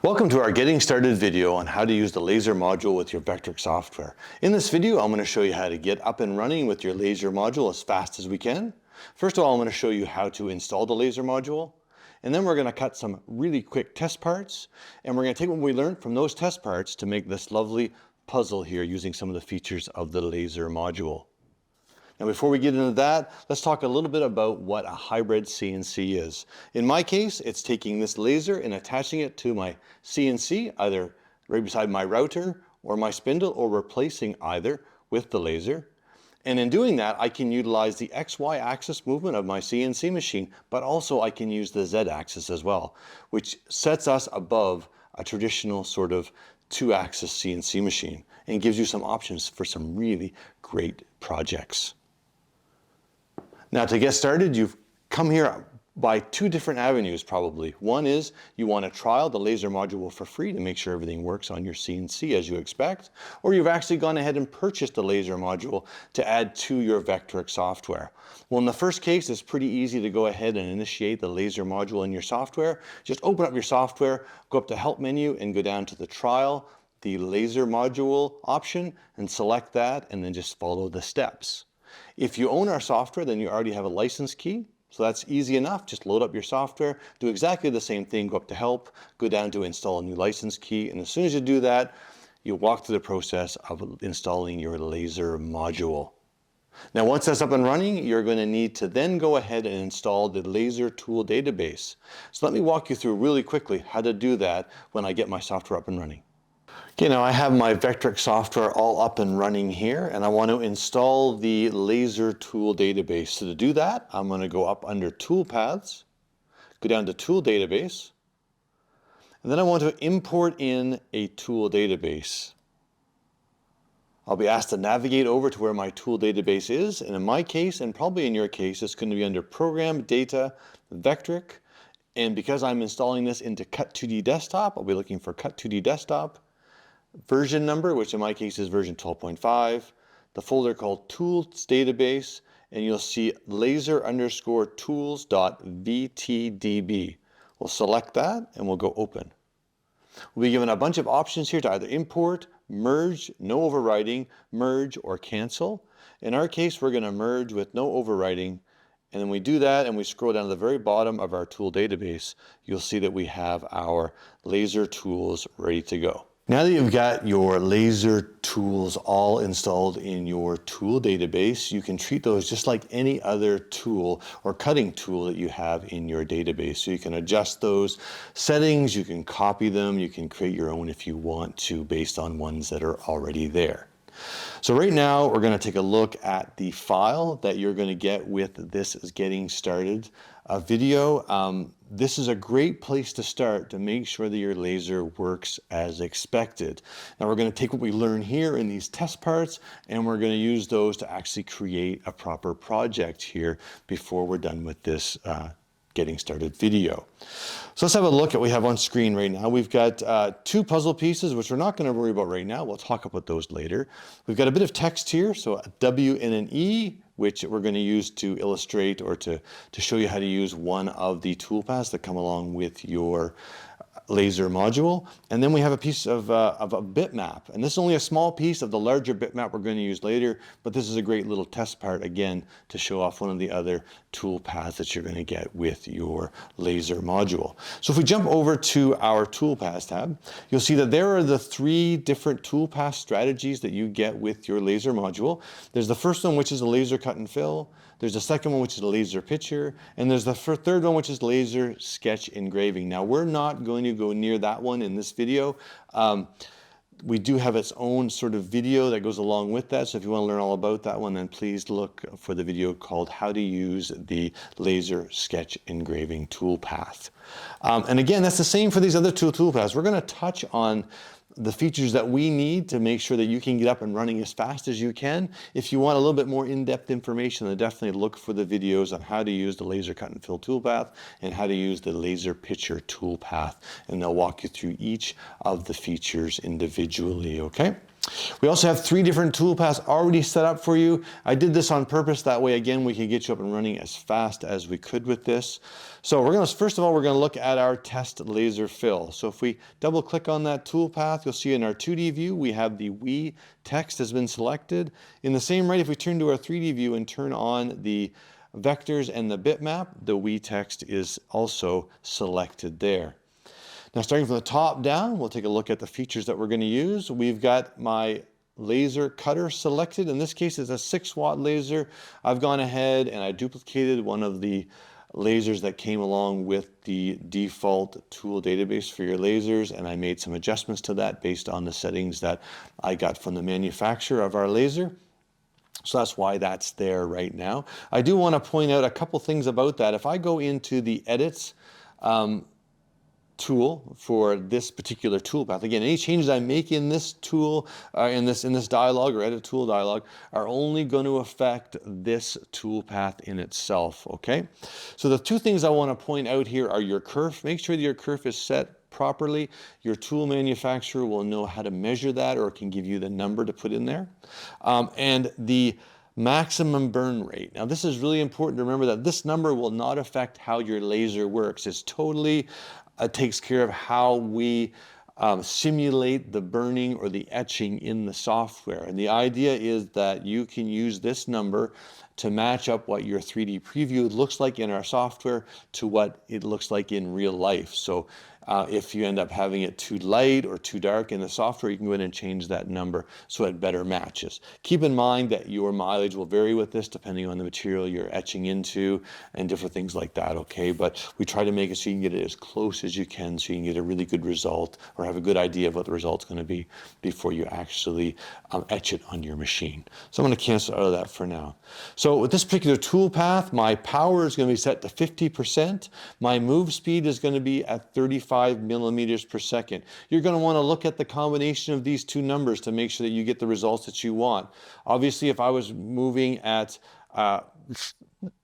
Welcome to our Getting Started video on how to use the laser module with your Vectric software. In this video, I'm going to show you how to get up and running with your laser module as fast as we can. First of all, I'm going to show you how to install the laser module. And then we're going to cut some really quick test parts. And we're going to take what we learned from those test parts to make this lovely puzzle here using some of the features of the laser module. Now before we get into that, let's talk a little bit about what a hybrid CNC is. In my case, it's taking this laser and attaching it to my CNC, either right beside my router or my spindle, or replacing either with the laser. And in doing that, I can utilize the XY axis movement of my CNC machine, but also I can use the Z axis as well, which sets us above a traditional sort of two-axis CNC machine and gives you some options for some really great projects. Now to get started, you've come here by two different avenues probably. One is you want to trial the laser module for free to make sure everything works on your CNC as you expect, or you've actually gone ahead and purchased the laser module to add to your Vectric software. Well, in the first case, it's pretty easy to go ahead and initiate the laser module in your software. Just open up your software, go up to Help menu and go down to the Trial the laser module option and select that, and then just follow the steps. If you own our software, then you already have a license key. So that's easy enough. Just load up your software, do exactly the same thing, go up to Help, go down to Install a new license key. And as soon as you do that, you'll walk through the process of installing your laser module. Now, once that's up and running, you're going to need to then go ahead and install the laser tool database. So let me walk you through really quickly how to do that when I get my software up and running. Okay, now I have my Vectric software all up and running here, and I want to install the laser tool database. So to do that, I'm going to go up under Toolpaths, go down to Tool Database, and then I want to import in a tool database. I'll be asked to navigate over to where my tool database is, and in my case, and probably in your case, it's going to be under Program, Data, Vectric, and because I'm installing this into Cut2D Desktop, I'll be looking for Cut2D Desktop. Version number, which in my case is version 12.5, the folder called Tools Database, and you'll see laser_tools.vtdb. We'll select that and we'll go open. We'll be given a bunch of options here to either import, merge, no overwriting, merge, or cancel. In our case, we're going to merge with no overwriting. And then we do that and we scroll down to the very bottom of our tool database. You'll see that we have our laser tools ready to go. Now that you've got your laser tools all installed in your tool database, you can treat those just like any other tool or cutting tool that you have in your database. So you can adjust those settings, you can copy them, you can create your own if you want to based on ones that are already there. So right now we're going to take a look at the file that you're going to get with this Getting Started video. This is a great place to start to make sure that your laser works as expected. Now we're going to take what we learn here in these test parts and we're going to use those to actually create a proper project here before we're done with this Getting Started video. So let's have a look at what we have on screen right now. We've got two puzzle pieces, which we're not going to worry about right now. We'll talk about those later. We've got a bit of text here, so a W and an E, which we're going to use to illustrate or to show you how to use one of the toolpaths that come along with your laser module. And then we have a piece of a bitmap, and this is only a small piece of the larger bitmap we're going to use later, but this is a great little test part again to show off one of the other toolpaths that you're going to get with your laser module. So if we jump over to our toolpaths tab, you'll see that there are the three different toolpath strategies that you get with your laser module. There's the first one, which is a laser cut and fill. There's the second one, which is a laser picture, and there's the third one, which is laser sketch engraving. Now we're not going to go near that one in this video. We do have its own sort of video that goes along with that, so if you want to learn all about that one, then please look for the video called How to Use the Laser Sketch Engraving Toolpath. And again, that's the same for these other two toolpaths. We're going to touch on the features that we need to make sure that you can get up and running as fast as you can. If you want a little bit more in-depth information, then definitely look for the videos on how to use the laser cut and fill toolpath and how to use the laser picture toolpath, and they'll walk you through each of the features individually, okay? We also have 3 different toolpaths already set up for you. I did this on purpose. That way, again, we can get you up and running as fast as we could with this. So first of all, we're going to look at our test laser fill. So if we double click on that toolpath, you'll see in our 2D view, we have the We text has been selected. In the same right, if we turn to our 3D view and turn on the vectors and the bitmap, the We text is also selected there. Now, starting from the top down, we'll take a look at the features that we're going to use. We've got my laser cutter selected. In this case, it's a 6-watt laser. I've gone ahead and I duplicated one of the lasers that came along with the default tool database for your lasers, and I made some adjustments to that based on the settings that I got from the manufacturer of our laser. So that's why that's there right now. I do want to point out a couple things about that. If I go into the edits tool for this particular toolpath. Again, any changes I make in this tool, in this dialog or edit tool dialog, are only going to affect this toolpath in itself. Okay. So the 2 things I want to point out here are your kerf. Make sure that your kerf is set properly. Your tool manufacturer will know how to measure that, or can give you the number to put in there, and the maximum burn rate. Now, this is really important to remember that this number will not affect how your laser works. It's totally takes care of how we simulate the burning or the etching in the software. And the idea is that you can use this number to match up what your 3D preview looks like in our software to what it looks like in real life. So if you end up having it too light or too dark in the software, you can go in and change that number so it better matches. Keep in mind that your mileage will vary with this depending on the material you're etching into and different things like that, okay? But we try to make it so you can get it as close as you can so you can get a really good result or have a good idea of what the result's going to be before you actually etch it on your machine. So I'm going to cancel out of that for now. So with this particular tool path, my power is going to be set to 50%. My move speed is going to be at 35 millimeters per second. You're going to want to look at the combination of these 2 numbers to make sure that you get the results that you want. Obviously, if I was moving at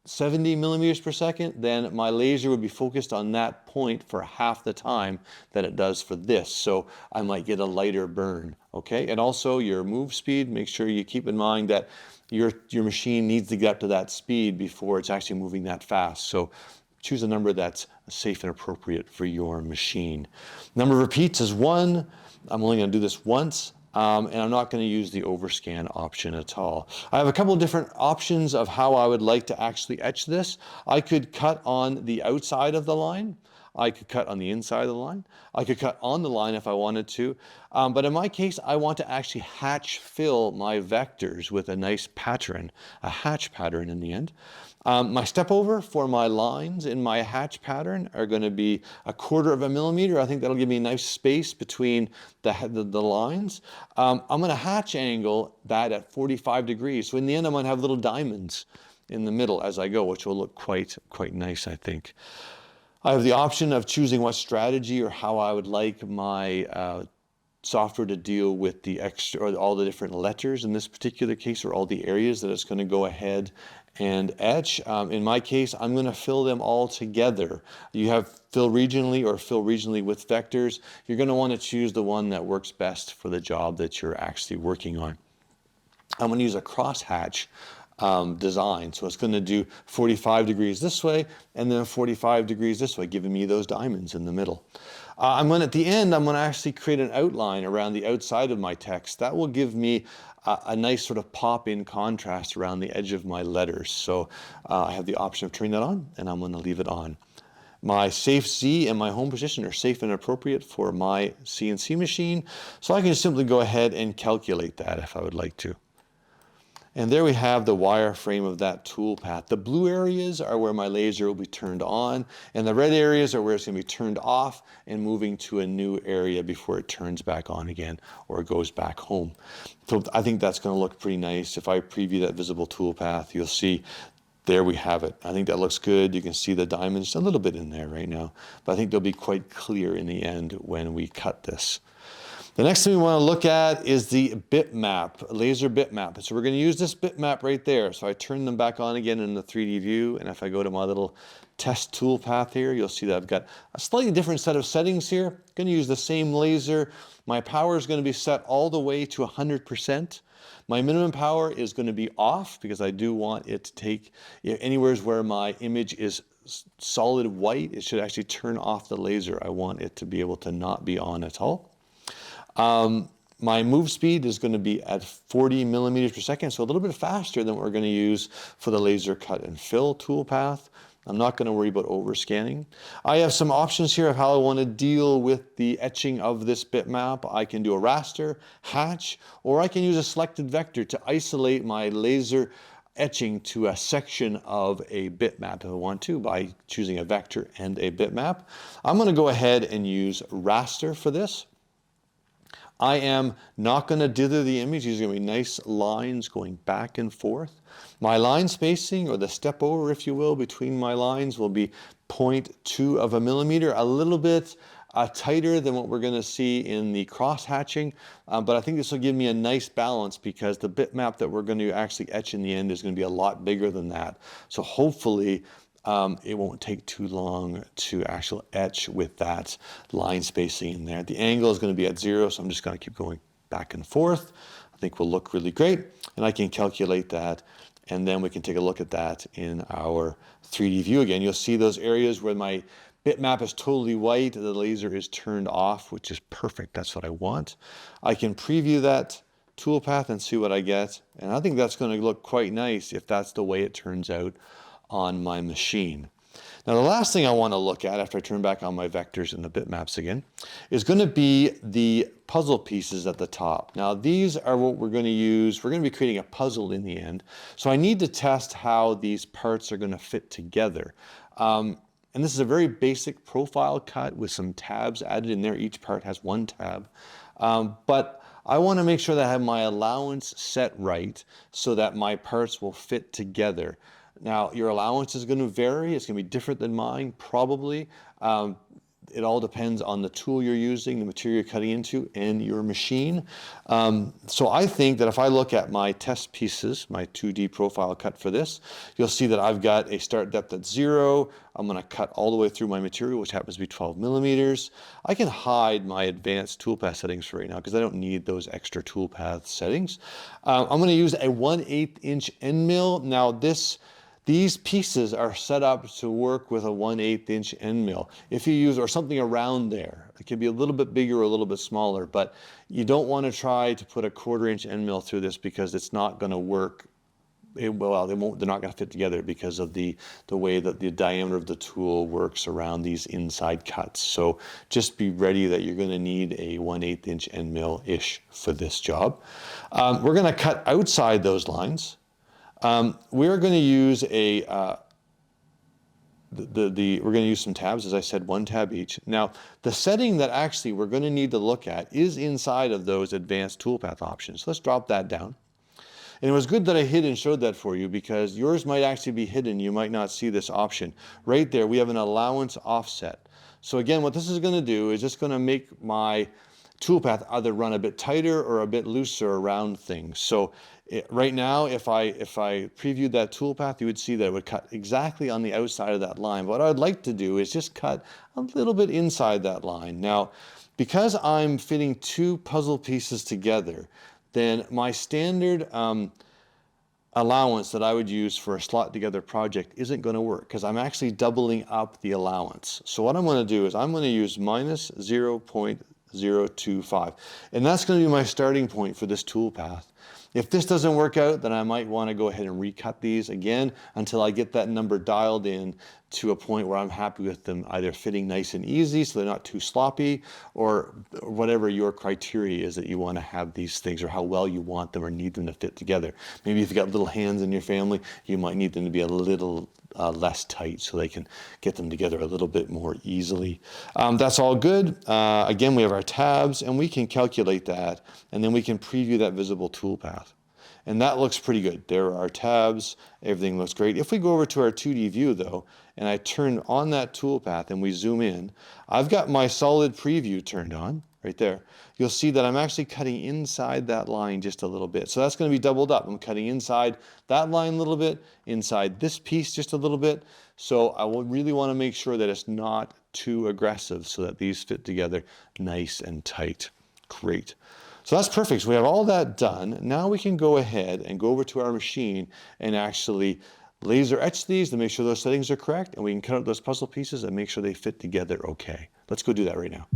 70 millimeters per second, then my laser would be focused on that point for half the time that it does for this. So I might get a lighter burn, okay? And also your move speed, make sure you keep in mind that your machine needs to get up to that speed before it's actually moving that fast. So choose a number that's safe and appropriate for your machine. Number of repeats is 1. I'm only going to do this once. And I'm not going to use the overscan option at all. I have a couple of different options of how I would like to actually etch this. I could cut on the outside of the line. I could cut on the inside of the line. I could cut on the line if I wanted to. But in my case, I want to actually hatch fill my vectors with a nice pattern, a hatch pattern in the end. My step over for my lines in my hatch pattern are going to be 1/4 millimeter. I think that'll give me a nice space between the lines. I'm going to hatch angle that at 45 degrees. So in the end, I'm going to have little diamonds in the middle as I go, which will look quite nice, I think. I have the option of choosing what strategy or how I would like my software to deal with the extra or all the different letters in this particular case, or all the areas that it's going to go ahead and etch. In my case, I'm going to fill them all together. You have fill regionally or fill regionally with vectors. You're going to want to choose the one that works best for the job that you're actually working on. I'm going to use a crosshatch design. So it's going to do 45 degrees this way and then 45 degrees this way, giving me those diamonds in the middle. At the end, I'm going to actually create an outline around the outside of my text. That will give me a nice sort of pop-in contrast around the edge of my letters. So I have the option of turning that on, and I'm going to leave it on. My safe Z and my home position are safe and appropriate for my CNC machine. So I can just simply go ahead and calculate that if I would like to. And there we have the wireframe of that tool path. The blue areas are where my laser will be turned on, and the red areas are where it's going to be turned off and moving to a new area before it turns back on again or goes back home. So I think that's going to look pretty nice. If I preview that visible tool path, you'll see there we have it. I think that looks good. You can see the diamonds a little bit in there right now, but I think they'll be quite clear in the end when we cut this. The next thing we want to look at is the bitmap, laser bitmap. So we're going to use this bitmap right there. So I turn them back on again in the 3D view, and if I go to my little test toolpath here, you'll see that I've got a slightly different set of settings here. I'm going to use the same laser. My power is going to be set all the way to 100%. My minimum power is going to be off because I do want it to take anywhere where my image is solid white. It should actually turn off the laser. I want it to be able to not be on at all. My move speed is going to be at 40 millimeters per second, so a little bit faster than what we're going to use for the laser cut and fill toolpath. I'm not going to worry about overscanning. I have some options here of how I want to deal with the etching of this bitmap. I can do a raster, hatch, or I can use a selected vector to isolate my laser etching to a section of a bitmap if I want to by choosing a vector and a bitmap. I'm going to go ahead and use raster for this. I am not going to dither the image. These are going to be nice lines going back and forth. My line spacing, or the step over, if you will, between my lines will be 0.2 of a millimeter, a little bit tighter than what we're going to see in the cross hatching, but I think this will give me a nice balance because the bitmap that we're going to actually etch in the end is going to be a lot bigger than that. So hopefully it won't take too long to actually etch with that line spacing in there. The angle is going to be at 0, so I'm just going to keep going back and forth. I think will look really great, and I can calculate that, and then we can take a look at that in our 3D view again. You'll see those areas where my bitmap is totally white, the laser is turned off, which is perfect. That's what I want. I can preview that toolpath and see what I get, and I think that's going to look quite nice if that's the way it turns out on my machine. Now the last thing I want to look at after I turn back on my vectors and the bitmaps again is going to be the puzzle pieces at the top. Now these are what we're going to use. We're going to be creating a puzzle in the end. So I need to test how these parts are going to fit together. And this is a very basic profile cut with some tabs added in there. Each part has one tab. But I want to make sure that I have my allowance set right so that my parts will fit together. Now, your allowance is going to vary. It's going to be different than mine, probably. It all depends on the tool you're using, the material you're cutting into, and your machine. So I think that if I look at my test pieces, my 2D profile cut for this, you'll see that I've got a start depth at 0. I'm going to cut all the way through my material, which happens to be 12 millimeters. I can hide my advanced toolpath settings for right now because I don't need those extra toolpath settings. I'm going to use a 1/8 inch end mill. Now these pieces are set up to work with a 1/8 inch end mill. If you use, or something around there, it can be a little bit bigger or a little bit smaller, but you don't want to try to put a 1/4 inch end mill through this because it's not going to work. They're not going to fit together because of the way that the diameter of the tool works around these inside cuts. So just be ready that you're going to need a 1/8 inch end mill-ish for this job. We're going to cut outside those lines. We're going to use we're going to use some tabs, as I said, one tab each. Now, the setting that actually we're going to need to look at is inside of those advanced toolpath options. Let's drop that down. And it was good that I hid and showed that for you because yours might actually be hidden. You might not see this option. Right there, we have an allowance offset. So again, what this is going to do is just going to make my toolpath either run a bit tighter or a bit looser around things. So right now, if I previewed that toolpath, you would see that it would cut exactly on the outside of that line. What I'd like to do is just cut a little bit inside that line. Now, because I'm fitting two puzzle pieces together, then my standard allowance that I would use for a slot together project isn't going to work because I'm actually doubling up the allowance. So what I'm going to do is I'm going to use minus 0.025, and that's going to be my starting point for this toolpath. If this doesn't work out, then I might want to go ahead and recut these again until I get that number dialed in to a point where I'm happy with them either fitting nice and easy so they're not too sloppy, or whatever your criteria is that you want to have these things, or how well you want them or need them to fit together. Maybe if you've got little hands in your family, you might need them to be a little less tight so they can get them together a little bit more easily. That's all good. Again, we have our tabs and we can calculate that, and then we can preview that visible toolpath. And that looks pretty good. There are our tabs, everything looks great. If we go over to our 2D view though, and I turn on that toolpath and we zoom in, I've got my solid preview turned on. right there, you'll see that I'm actually cutting inside that line just a little bit. So that's going to be doubled up. I'm cutting inside that line a little bit, inside this piece just a little bit. So I will really want to make sure that it's not too aggressive so that these fit together nice and tight. Great. So that's perfect. So we have all that done. Now we can go ahead and go over to our machine and actually laser etch these to make sure those settings are correct, and we can cut out those puzzle pieces and make sure they fit together okay. Let's go do that right now.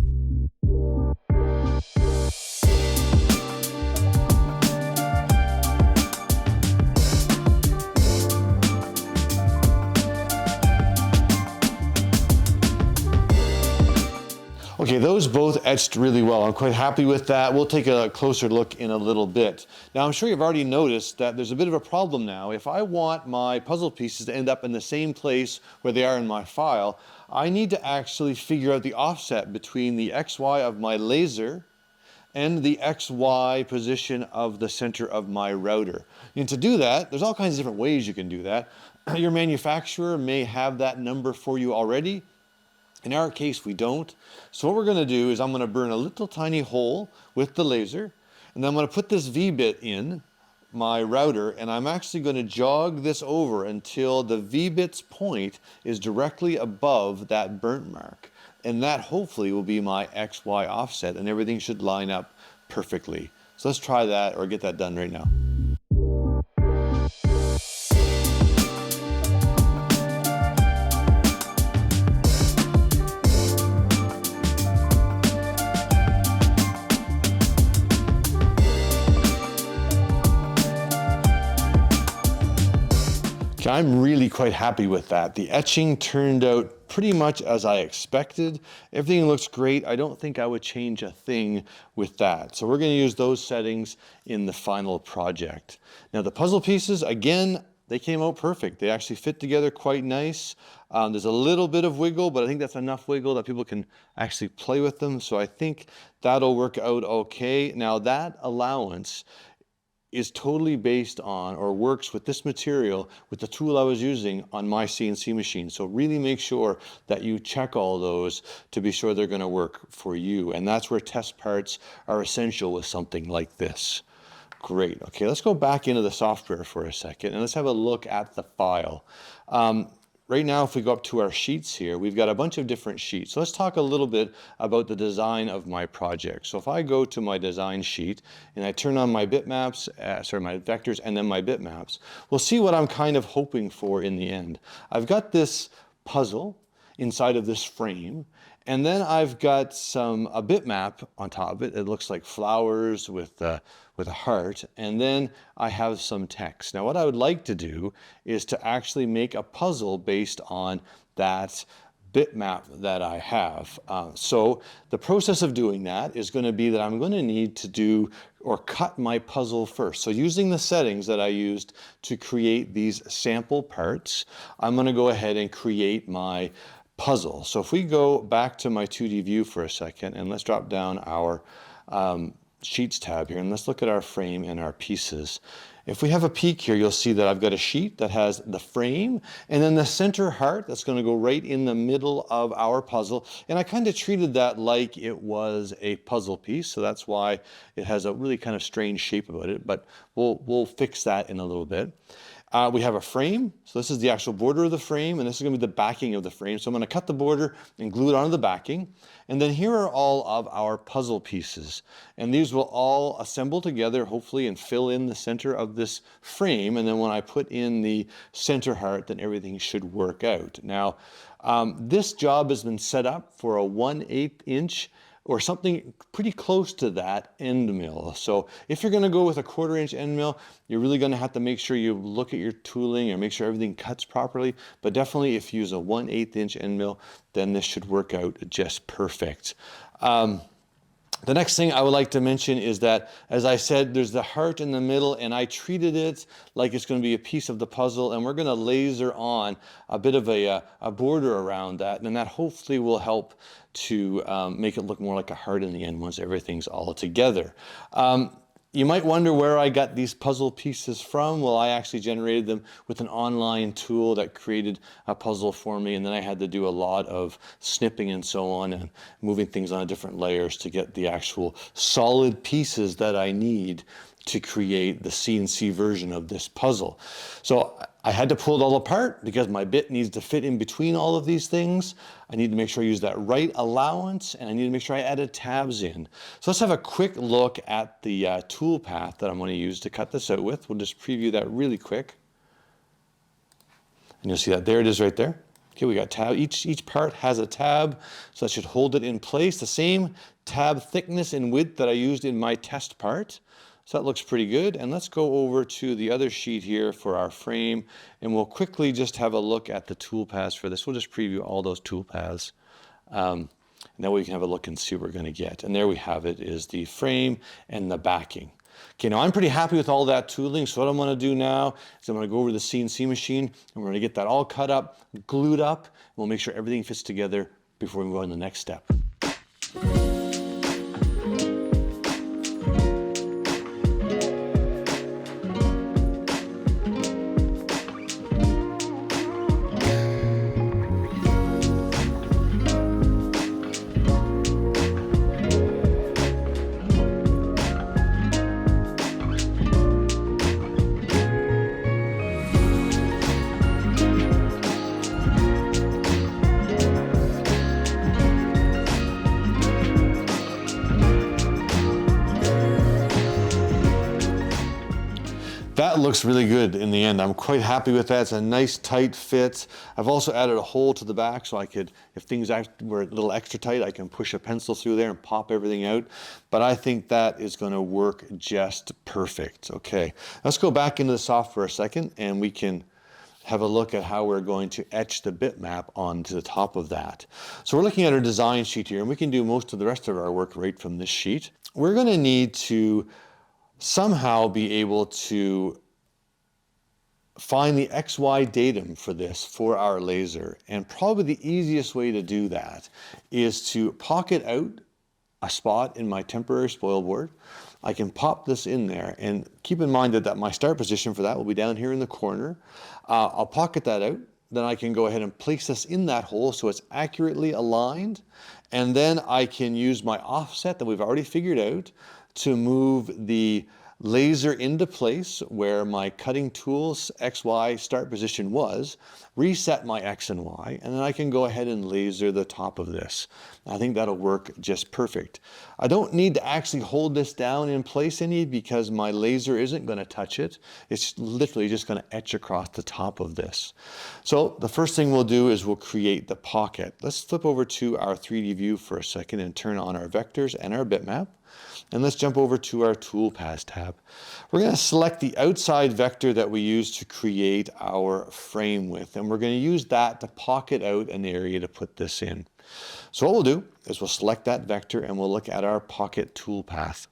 Okay, those both etched really well. I'm quite happy with that. We'll take a closer look in a little bit. Now, I'm sure you've already noticed that there's a bit of a problem now. If I want my puzzle pieces to end up in the same place where they are in my file, I need to actually figure out the offset between the XY of my laser and the XY position of the center of my router. And to do that, there's all kinds of different ways you can do that. Your manufacturer may have that number for you already. In our case, we don't. So what we're going to do is I'm going to burn a little tiny hole with the laser, and then I'm going to put this V-bit in my router, and I'm actually going to jog this over until the V-bit's point is directly above that burnt mark. And that hopefully will be my XY offset, and everything should line up perfectly. So let's try that or get that done right now. I'm really quite happy with that. The etching turned out pretty much as I expected. Everything looks great. I don't think I would change a thing with that. So we're going to use those settings in the final project. Now the puzzle pieces, again, they came out perfect. They actually fit together quite nice. There's a little bit of wiggle, but I think that's enough wiggle that people can actually play with them. So I think that'll work out okay. Now that allowance is totally based on or works with this material with the tool I was using on my CNC machine. So really make sure that you check all those to be sure they're going to work for you. And that's where test parts are essential with something like this. Great. Okay, let's go back into the software for a second and let's have a look at the file. Right now, if we go up to our sheets here, we've got a bunch of different sheets. So let's talk a little bit about the design of my project. So if I go to my design sheet and I turn on my bitmaps, my vectors and then my bitmaps, we'll see what I'm kind of hoping for in the end. I've got this puzzle inside of this frame, and then I've got a bitmap on top of it. It looks like flowers with a heart, and then I have some text. Now what I would like to do is to actually make a puzzle based on that bitmap that I have. So the process of doing that is going to be that I'm going to need to do or cut my puzzle first. So using the settings that I used to create these sample parts, I'm going to go ahead and create my puzzle. So if we go back to my 2D view for a second and let's drop down our Sheets tab here and let's look at our frame and our pieces. If we have a peek here, you'll see that I've got a sheet that has the frame and then the center heart that's going to go right in the middle of our puzzle. And I kind of treated that like it was a puzzle piece, so that's why it has a really kind of strange shape about it, but we'll fix that in a little bit. We have a frame, so this is the actual border of the frame, and this is going to be the backing of the frame. So I'm going to cut the border and glue it onto the backing. And then here are all of our puzzle pieces. And these will all assemble together, hopefully, and fill in the center of this frame. And then when I put in the center heart, then everything should work out. Now, this job has been set up for a 1/8 inch or something pretty close to that end mill. So if you're going to go with a 1/4 inch end mill, you're really going to have to make sure you look at your tooling and make sure everything cuts properly. But definitely if you use a 1/8 inch end mill, then this should work out just perfect. The next thing I would like to mention is that, as I said, there's the heart in the middle, and I treated it like it's going to be a piece of the puzzle, and we're going to laser on a bit of a border around that, and that hopefully will help to make it look more like a heart in the end once everything's all together. You might wonder where I got these puzzle pieces from. Well, I actually generated them with an online tool that created a puzzle for me, and then I had to do a lot of snipping and so on and moving things on different layers to get the actual solid pieces that I need to create the CNC version of this puzzle. So I had to pull it all apart because my bit needs to fit in between all of these things. I need to make sure I use that right allowance, and I need to make sure I added tabs in. So let's have a quick look at the tool path that I'm going to use to cut this out with. We'll just preview that really quick. And you'll see that there it is right there. Okay, we got tab. Each part has a tab, so that should hold it in place. The same tab thickness and width that I used in my test part. So that looks pretty good. And let's go over to the other sheet here for our frame, and we'll quickly just have a look at the tool paths for this. We'll just preview all those tool paths. And that way we can have a look and see what we're going to get. And there we have it, is the frame and the backing. Okay, now I'm pretty happy with all that tooling. So what I'm going to do now is I'm going to go over to the CNC machine, and we're going to get that all cut up, glued up, and we'll make sure everything fits together before we go on the next step. That looks really good in the end. I'm quite happy with that. It's a nice tight fit. I've also added a hole to the back so I could, if things were a little extra tight, I can push a pencil through there and pop everything out. But I think that is going to work just perfect. Okay, let's go back into the software a second, and we can have a look at how we're going to etch the bitmap onto the top of that. So we're looking at our design sheet here, and we can do most of the rest of our work right from this sheet. We're going to need to somehow be able to find the XY datum for this for our laser. And probably the easiest way to do that is to pocket out a spot in my temporary spoil board. I can pop this in there, and keep in mind that my start position for that will be down here in the corner. I'll pocket that out. Then I can go ahead and place this in that hole so it's accurately aligned. And then I can use my offset that we've already figured out to move the laser into place where my cutting tool's XY start position was, reset my X and Y, and then I can go ahead and laser the top of this. I think that'll work just perfect. I don't need to actually hold this down in place any because my laser isn't going to touch it. It's literally just going to etch across the top of this. So the first thing we'll do is we'll create the pocket. Let's flip over to our 3D view for a second and turn on our vectors and our bitmap. And let's jump over to our toolpath tab. We're going to select the outside vector that we use to create our frame with, and we're going to use that to pocket out an area to put this in. So what we'll do is we'll select that vector and we'll look at our pocket toolpath.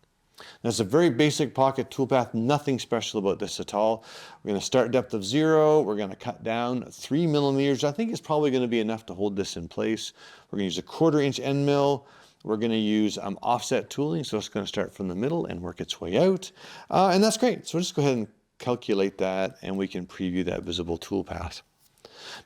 Now, it's a very basic pocket toolpath, nothing special about this at all. We're going to start depth of 0. We're going to cut down 3 millimeters. I think it's probably going to be enough to hold this in place. We're going to use a 1/4 inch end mill. We're going to use offset tooling, so it's going to start from the middle and work its way out. And that's great. So just go ahead and calculate that, and we can preview that visible toolpath.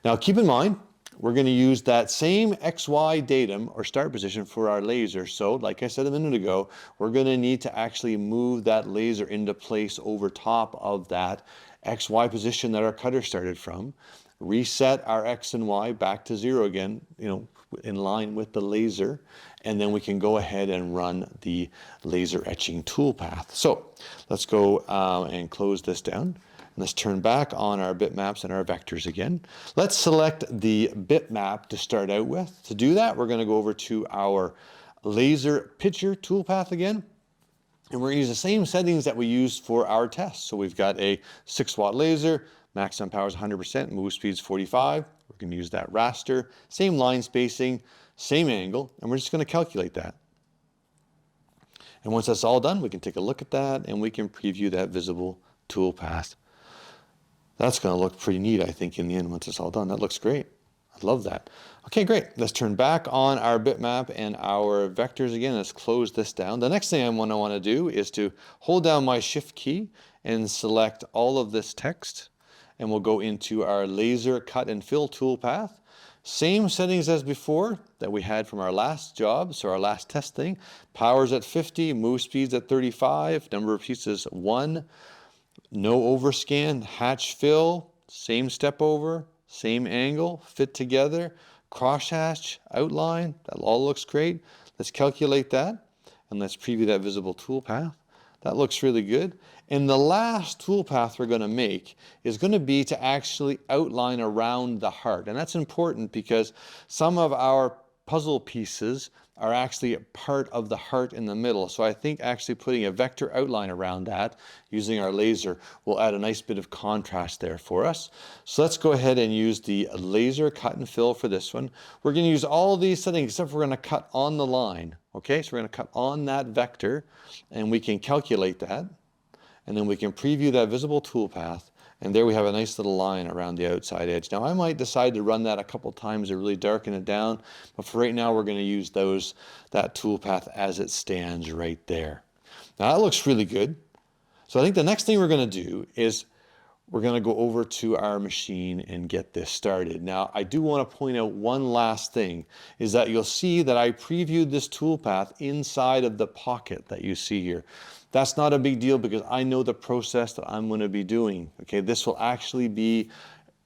Now keep in mind, we're going to use that same XY datum or start position for our laser. So like I said a minute ago, we're going to need to actually move that laser into place over top of that XY position that our cutter started from. Reset our X and Y back to 0 again, in line with the laser, and then we can go ahead and run the laser etching toolpath. So let's go and close this down. Let's turn back on our bitmaps and our vectors again. Let's select the bitmap to start out with. To do that, we're going to go over to our laser pitcher toolpath again. And we're going to use the same settings that we used for our test. So we've got a 6-watt laser, maximum power is 100%, move speed is 45. We're going to use that raster, same line spacing, same angle, and we're just going to calculate that. And once that's all done, we can take a look at that and we can preview that visible toolpath. That's going to look pretty neat, I think, in the end once it's all done. That looks great. I love that. Okay, great. Let's turn back on our bitmap and our vectors again. Let's close this down. The next thing I want to do is to hold down my shift key and select all of this text. And we'll go into our laser cut and fill toolpath. Same settings as before that we had from our last job, so our last test thing. Power's at 50, move speed's at 35, number of pieces 1, no overscan, hatch fill, same step over, same angle, fit together, cross hatch, outline, that all looks great. Let's calculate that and let's preview that visible toolpath. That looks really good. And the last toolpath we're going to make is going to be to actually outline around the heart. And that's important because some of our puzzle pieces are actually part of the heart in the middle. So I think actually putting a vector outline around that using our laser will add a nice bit of contrast there for us. So let's go ahead and use the laser cut and fill for this one. We're going to use all these settings except for we're going to cut on the line. Okay, so we're going to cut on that vector and we can calculate that. And then we can preview that visible toolpath, and there we have a nice little line around the outside edge. Now I might decide to run that a couple times to really darken it down, but for right now we're going to use that toolpath as it stands right there. Now that looks really good. So I think the next thing we're going to do is we're going to go over to our machine and get this started. Now I do want to point out one last thing, is that you'll see that I previewed this toolpath inside of the pocket that you see here. That's not a big deal because I know the process that I'm going to be doing. Okay, this will actually be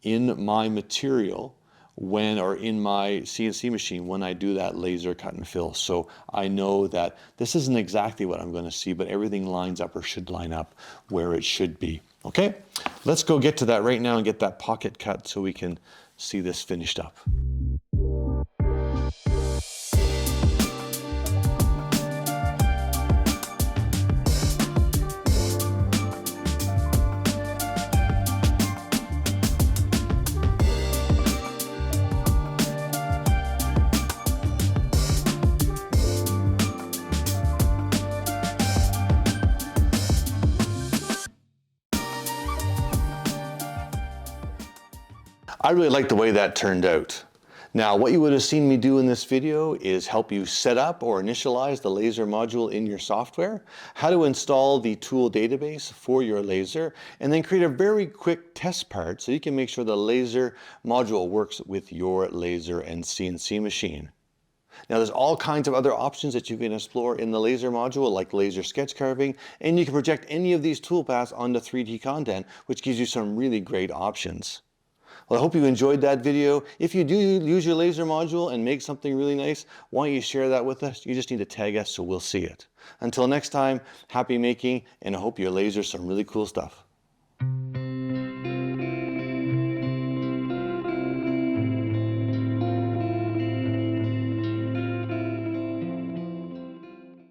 in my material or in my CNC machine when I do that laser cut and fill. So I know that this isn't exactly what I'm going to see, but everything lines up or should line up where it should be. Okay, let's go get to that right now and get that pocket cut so we can see this finished up. I really like the way that turned out. Now, what you would have seen me do in this video is help you set up or initialize the laser module in your software, how to install the tool database for your laser, and then create a very quick test part so you can make sure the laser module works with your laser and CNC machine. Now there's all kinds of other options that you can explore in the laser module, like laser sketch carving, and you can project any of these toolpaths onto 3D content, which gives you some really great options. Well, I hope you enjoyed that video. If you do use your laser module and make something really nice, why don't you share that with us? You just need to tag us so we'll see it. Until next time, happy making, and I hope your laser's some really cool stuff.